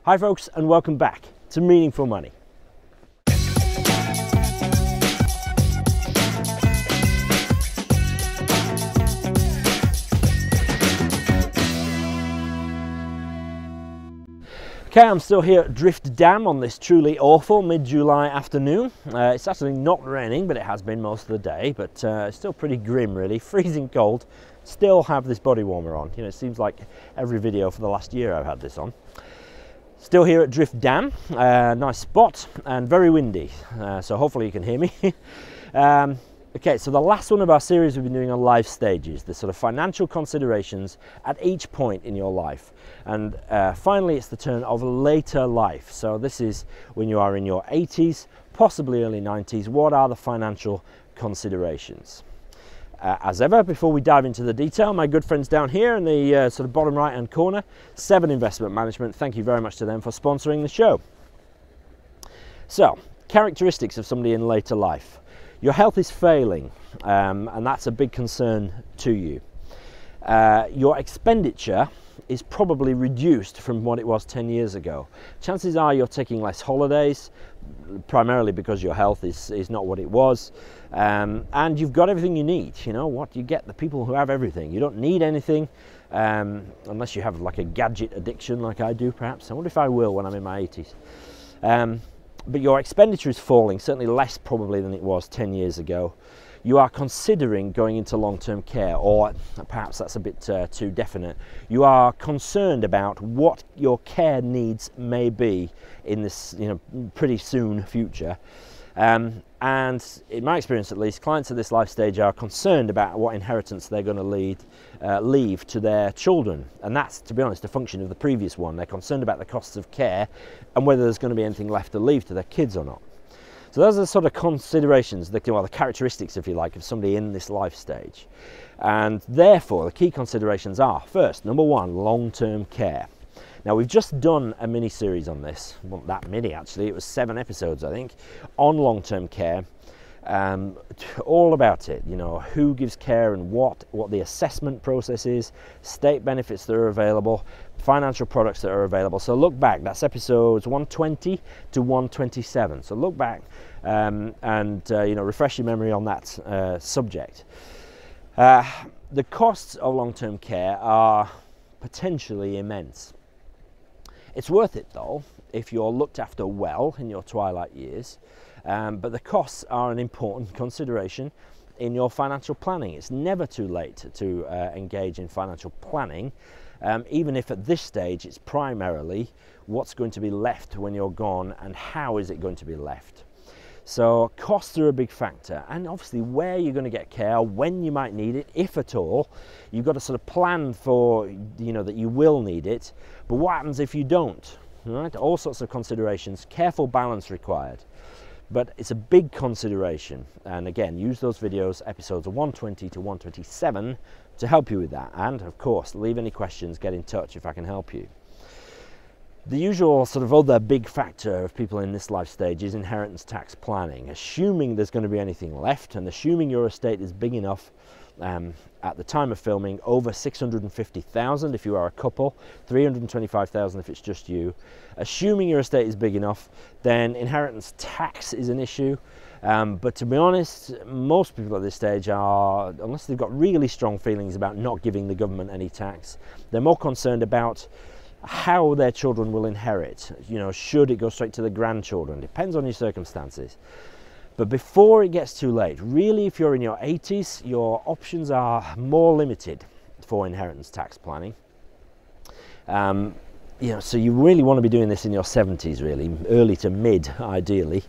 Hi folks, and welcome back to Meaningful Money. Okay, I'm still here at Drift Dam on this truly awful mid-July afternoon. It's actually not raining, but it has been most of the day, but it's still pretty grim really, freezing cold. Still have this body warmer on. You know, it seems like every video for the last year I've had this on. Still here at Drift Dam, nice spot and very windy, so hopefully you can hear me. Okay, so the last one of our series we've been doing on life stages, the sort of financial considerations at each point in your life. And finally it's the turn of later life. So this is when you are in your 80s, possibly early 90s. What are the financial considerations? As ever, before we dive into the detail, my good friends down here in the sort of bottom right hand corner, 7 Investment Management, thank you very much to them for sponsoring the show. So, characteristics of somebody in later life. Your health is failing, and that's a big concern to you. Your expenditure is probably reduced from what it was 10 years ago. Chances are you're taking less holidays, primarily because your health is not what it was, and you've got everything you need. You know what, you get the people who have everything. You don't need anything, unless you have like a gadget addiction like I do perhaps. I wonder if I will when I'm in my 80s. But your expenditure is falling, certainly less probably than it was 10 years ago. You are considering going into long-term care, or perhaps that's a bit too definite. You are concerned about what your care needs may be in this, pretty soon future. And in my experience at least, clients at this life stage are concerned about what inheritance they're going to leave to their children. And that's, to be honest, a function of the previous one. They're concerned about the costs of care and whether there's going to be anything left to leave to their kids or not. So those are the sort of considerations, the characteristics, if you like, of somebody in this life stage. And therefore, the key considerations are, first, number one, long-term care. Now, we've just done a mini-series on this. Well, not that many, actually. It was 7 episodes, I think, on long-term care. All about it, who gives care and what the assessment process is, state benefits that are available, financial products that are available. So look back, that's episodes 120 to 127. So look back and refresh your memory on that subject. The costs of long-term care are potentially immense. It's worth it though if you're looked after well in your twilight years. But the costs are an important consideration in your financial planning. It's never too late to engage in financial planning, even if at this stage it's primarily what's going to be left when you're gone and how is it going to be left. So costs are a big factor, and obviously where you're going to get care, when you might need it, if at all. You've got to sort of plan for, that you will need it, but what happens if you don't? Right? All sorts of considerations, careful balance required. But it's a big consideration, and again, use those videos, episodes 120 to 127, to help you with that. And of course, leave any questions, get in touch if I can help you. The usual sort of other big factor of people in this life stage is inheritance tax planning. Assuming there's going to be anything left, and assuming your estate is big enough, at the time of filming, over 650,000 if you are a couple, 325,000 if it's just you. Assuming your estate is big enough, then inheritance tax is an issue. But to be honest, most people at this stage are, unless they've got really strong feelings about not giving the government any tax, they're more concerned about how their children will inherit. Should it go straight to the grandchildren? Depends on your circumstances. But before it gets too late, really, if you're in your 80s, your options are more limited for inheritance tax planning. So you really want to be doing this in your 70s, really, early to mid, ideally.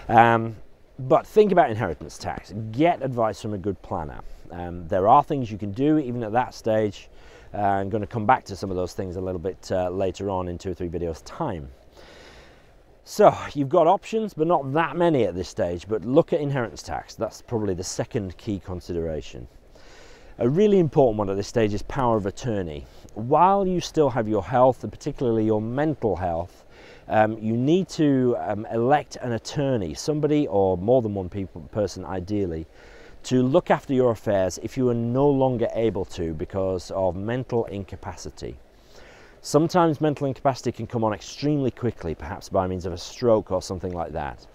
But think about inheritance tax. Get advice from a good planner. There are things you can do even at that stage. I'm going to come back to some of those things a little bit later on in 2 or 3 videos' time. So you've got options, but not that many at this stage. But look at inheritance tax. That's probably the second key consideration. A really important one at this stage is power of attorney. While you still have your health, and particularly your mental health, you need to elect an attorney, somebody or more than one person ideally, to look after your affairs if you are no longer able to because of mental incapacity. Sometimes mental incapacity can come on extremely quickly, perhaps by means of a stroke or something like that.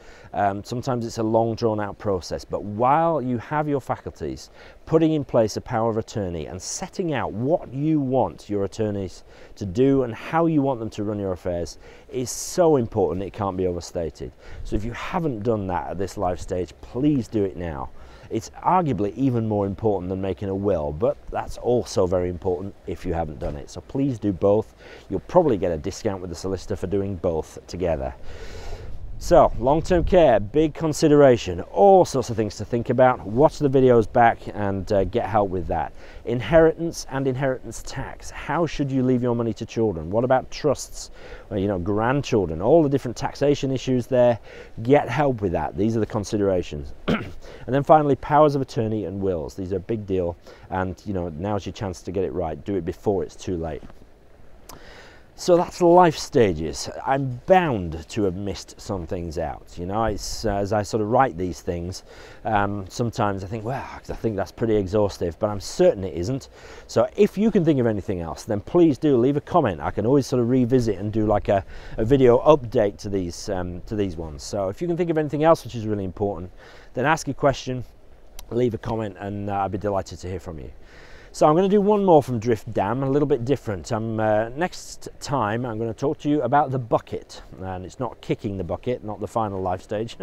Sometimes it's a long drawn out process, but while you have your faculties, putting in place a power of attorney and setting out what you want your attorneys to do and how you want them to run your affairs is so important, it can't be overstated. So if you haven't done that at this life stage, please do it now. It's arguably even more important than making a will, but that's also very important if you haven't done it. So please do both. You'll probably get a discount with the solicitor for doing both together. So, long-term care, big consideration, all sorts of things to think about. Watch the videos back and get help with that. Inheritance and inheritance tax. How should you leave your money to children? What about trusts? Well, you know, grandchildren, all the different taxation issues there. Get help with that. These are the considerations. And then finally, powers of attorney and wills. These are a big deal, and you know, now's your chance to get it right. Do it before it's too late. So that's life stages. I'm bound to have missed some things out. You know, it's, as I sort of write these things, sometimes I think, well, I think that's pretty exhaustive, but I'm certain it isn't. So if you can think of anything else, then please do leave a comment. I can always sort of revisit and do like a video update to these ones. So if you can think of anything else which is really important, then ask a question, leave a comment, and I'd be delighted to hear from you. So I'm going to do one more from Drift Dam, a little bit different. Next time I'm going to talk to you about the bucket, and it's not kicking the bucket, not the final life stage,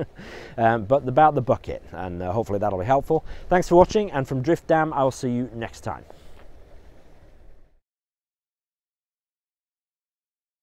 but about the bucket, and hopefully that'll be helpful. Thanks for watching, and from Drift Dam I'll see you next time.